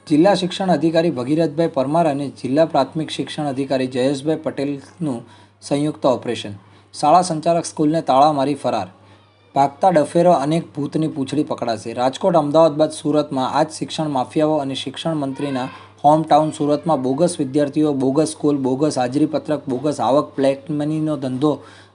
જિલ્લા શિક્ષણ અધિકારી ભગીરથભાઈ પરમાર અને જિલ્લા પ્રાથમિક શિક્ષણ અધિકારી જયેશભાઈ પટેલનું સંયુક્ત ઓપરેશન. શાળા સંચાલક સ્કૂલને તાળા મારી ફરાર. ભાગતા ડફેરો અનેક ભૂતની પૂંછડી પકડાશે. રાજકોટ, અમદાવાદ બાદ સુરતમાં આજ શિક્ષણ માફિયાઓ અને શિક્ષણ મંત્રીના હોમટાઉન સુરતમાં બોગસ વિદ્યાર્થીઓ, બોગસ સ્કૂલ, બોગસ હાજરીપત્રક, બોગસ આવક, બ્લેક મનીનો ધંધો,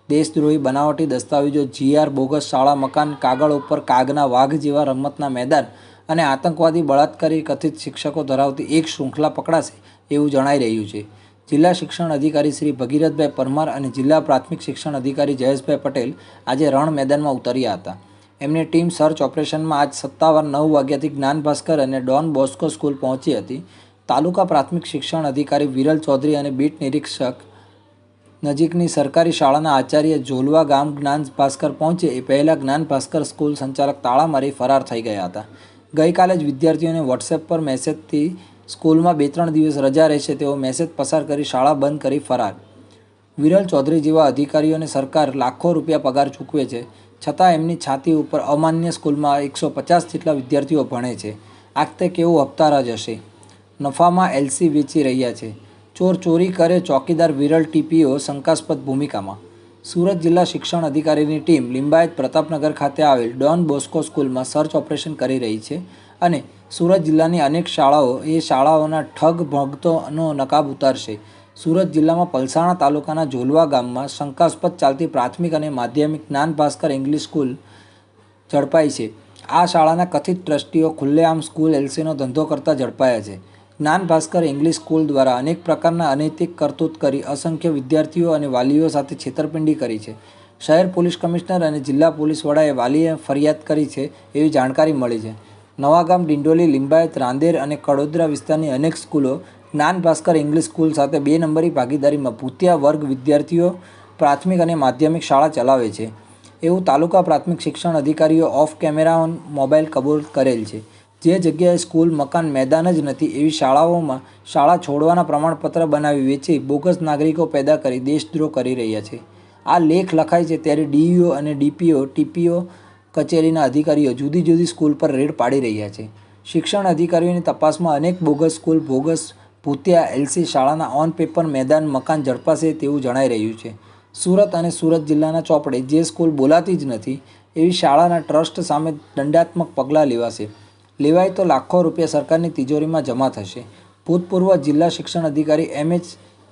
દેશદ્રોહી બનાવટી દસ્તાવેજો, જીઆર, બોગસ શાળા મકાન, કાગળ ઉપર કાગના વાઘ જેવા રમતના મેદાન અને આતંકવાદી બળાત્કારી કથિત શિક્ષકો ધરાવતી એક શૃંખલા પકડાશે એવું જણાઈ રહ્યું છે. જિલ્લા શિક્ષણ અધિકારી શ્રી ભગીરથભાઈ પરમાર અને જિલ્લા પ્રાથમિક શિક્ષણ અધિકારી જયેશભાઈ પટેલ આજે રણ મેદાનમાં ઉતર્યા હતા. એમની ટીમ સર્ચ ઓપરેશનમાં આજ સત્તાવાર 9 વાગ્યાથી જ્ઞાન ભાસ્કર અને ડોન બોસ્કો સ્કૂલ પહોંચી હતી. તાલુકા પ્રાથમિક શિક્ષણ અધિકારી વિરલ ચૌધરી અને બીટ નિરીક્ષક નજીકની સરકારી શાળાના આચાર્ય ઝોલવા ગામ જ્ઞાન ભાસ્કર પહોંચે એ પહેલાં જ્ઞાન ભાસ્કર સ્કૂલ સંચાલક તાળા મારી ફરાર થઈ ગયા હતા. ગઈકાલે જ વિદ્યાર્થીઓને વોટ્સએપ પર મેસેજથી સ્કૂલમાં 2-3 દિવસ રજા રહેશે તેવો મેસેજ પસાર કરી શાળા બંધ કરી ફરાર. વિરલ ચૌધરી જેવા અધિકારીઓને સરકાર લાખો રૂપિયા પગાર ચૂકવે છે, છતાં એમની છાતી ઉપર અમાન્ય સ્કૂલમાં 150 જેટલા વિદ્યાર્થીઓ ભણે છે. આખતે કેવું હપ્તારાજ હશે. નફામાં એલસી વેચી રહ્યા છે. ચોર ચોરી કરે, ચોકીદાર વિરલ ટીપીઓ શંકાસ્પદ ભૂમિકામાં. સુરત જિલ્લા શિક્ષણ અધિકારીની ટીમ લિંબાયત પ્રતાપનગર ખાતે આવેલ ડોન બોસ્કો સ્કૂલમાં સર્ચ ઓપરેશન કરી રહી છે અને સુરત જિલ્લાની અનેક શાળાઓ એ શાળાઓના ઠગ ભગતોનો નકાબ ઉતારશે. સુરત જિલ્લામાં પલસાણા તાલુકાના ઝોલવા ગામમાં શંકાસ્પદ ચાલતી પ્રાથમિક અને માધ્યમિક જ્ઞાન ભાસ્કર ઇંગ્લિશ સ્કૂલ ઝડપાઈ છે. આ શાળાના કથિત ટ્રસ્ટીઓ ખુલ્લેઆમ સ્કૂલ એલસીનો ધંધો કરતા ઝડપાયા છે. જ્ઞાન ભાસ્કર ઇંગ્લિશ સ્કૂલ દ્વારા અનેક પ્રકારના અનૈતિક કરતૂત કરી અસંખ્ય વિદ્યાર્થીઓ અને વાલીઓ સાથે છેતરપિંડી કરી છે. શહેર પોલીસ કમિશનર અને જિલ્લા પોલીસ વડાએ વાલીએ ફરિયાદ કરી છે એવી જાણકારી મળી છે. નવાગામ, ડિંડોલી, લિંબાયત, રાંદેર અને કડોદરા વિસ્તારની અનેક સ્કૂલો જ્ઞાન ભાસ્કર ઇંગ્લિશ સ્કૂલ સાથે 2 નંબરી ભાગીદારીમાં ભૂતિયા વર્ગ વિદ્યાર્થીઓ પ્રાથમિક અને માધ્યમિક શાળા ચલાવે છે એવું તાલુકા પ્રાથમિક શિક્ષણ અધિકારીઓ ઓફ કેમેરા ઓન મોબાઈલ કબૂલ કરેલ છે. જે જગ્યાએ સ્કૂલ, મકાન, મેદાન જ નથી એવી શાળાઓમાં શાળા છોડવાના પ્રમાણપત્ર બનાવી વેચી બોગસ નાગરિકો પેદા કરી દેશદ્રોહ કરી રહ્યા છે. આ લેખ લખાય છે ત્યારે ડીઈઓ અને ડીપીઓ, ટીપીઓ કચેરીના અધિકારીઓ જુદી જુદી સ્કૂલ પર રેડ પાડી રહ્યા છે. શિક્ષણ અધિકારીઓની તપાસમાં અનેક બોગસ સ્કૂલ, બોગસ ભૂતિયા એલસી શાળાના ઓન પેપર મેદાન, મકાન ઝડપાશે તેવું જણાઈ રહ્યું છે. સુરત અને સુરત જિલ્લાના ચોપડે જે સ્કૂલ બોલાતી જ નથી એવી શાળાના ટ્રસ્ટ સામે દંડાત્મક પગલાં લેવાય તો લાખો રૂપિયા સરકારની તિજોરીમાં જમા થશે. ભૂતપૂર્વ જિલ્લા શિક્ષણ અધિકારી એમ.એચ.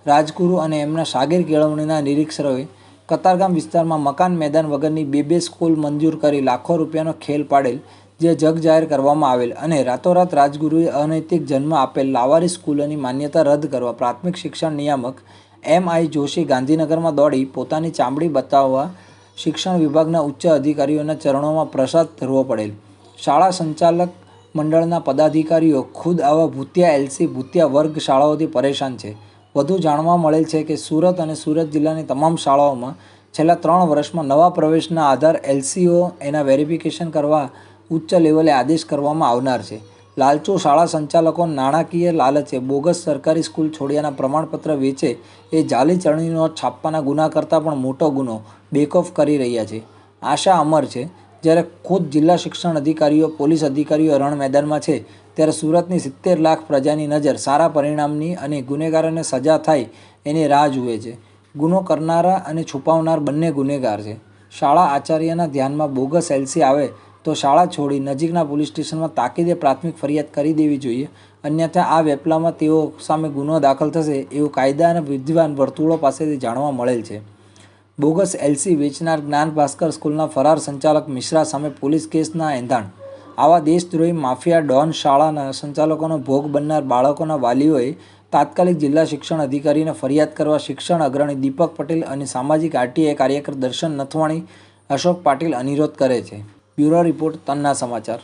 રાજગુરુ અને એમના શાગીર કેળવણીના નિરીક્ષરોએ કતારગામ વિસ્તારમાં મકાન મેદાન વગરની 2 સ્કૂલ મંજૂર કરી લાખો રૂપિયાનો ખેલ પાડેલ, જે જગ જાહેર કરવામાં આવેલ અને રાતોરાત રાજગુરુએ અનૈતિક જન્મ આપેલ લાવારી સ્કૂલોની માન્યતા રદ કરવા પ્રાથમિક શિક્ષણ નિયામક એમ.આઈ. જોશી ગાંધીનગરમાં દોડી પોતાની ચામડી બતાવવા શિક્ષણ વિભાગના ઉચ્ચ અધિકારીઓના ચરણોમાં પ્રસાદ ધરવો પડેલ. શાળા સંચાલક મંડળના પદાધિકારીઓ ખુદ આવા ભૂતિયા એલસી, ભૂતિયા વર્ગ શાળાઓથી પરેશાન છે. વધુ જાણવા મળેલ છે કે સુરત અને સુરત જિલ્લાની તમામ શાળાઓમાં છેલ્લા 3 વર્ષમાં નવા પ્રવેશના આધાર એલસીઓ એના વેરિફિકેશન કરવા ઉચ્ચ લેવલે આદેશ કરવામાં આવનાર છે. લાલચુ શાળા સંચાલકો નાણાકીય લાલચે બોગસ સરકારી સ્કૂલ છોડ્યાના પ્રમાણપત્ર વેચે એ જાલી ચલણી નોટ છાપવાના ગુના કરતાં પણ મોટો ગુનો બેકઓફ કરી રહ્યા છે. આશા અમર છે. જ્યારે ખુદ જિલ્લા શિક્ષણ અધિકારીઓ, પોલીસ અધિકારીઓ રણ મેદાનમાં છે ત્યારે સુરતની 70 લાખ પ્રજાની નજર સારા પરિણામની અને ગુનેગારોને સજા થાય એની રાહ જુએ છે. ગુનો કરનારા અને છુપાવનાર બંને ગુનેગાર છે. શાળા આચાર્યના ધ્યાનમાં બોગસ એલસી આવે તો શાળા છોડી નજીકના પોલીસ સ્ટેશનમાં તાકીદે પ્રાથમિક ફરિયાદ કરી દેવી જોઈએ. અન્યથા આ વેપલામાં તેઓ સામે ગુનો દાખલ થશે એવું કાયદાના વિદ્વાન વર્તુળો પાસેથી જાણવા મળેલ છે. બોગસ એલસી વેચનાર જ્ઞાન ભાસ્કર સ્કૂલના ફરાર સંચાલક મિશ્રા સામે પોલીસ કેસના એંધાણ. આવા દેશદ્રોહી માફિયા ડોન શાળાના સંચાલકોનો ભોગ બનનાર બાળકોના વાલીઓએ તાત્કાલિક જિલ્લા શિક્ષણ અધિકારીને ફરિયાદ કરવા શિક્ષણ અગ્રણી દીપક પટેલ અને સામાજિક આરટીઆઈ કાર્યકર દર્શન નથવાણી, અશોક પાટીલ અનુરોધ કરે છે. બ્યુરો રિપોર્ટ, તન્ના સમાચાર.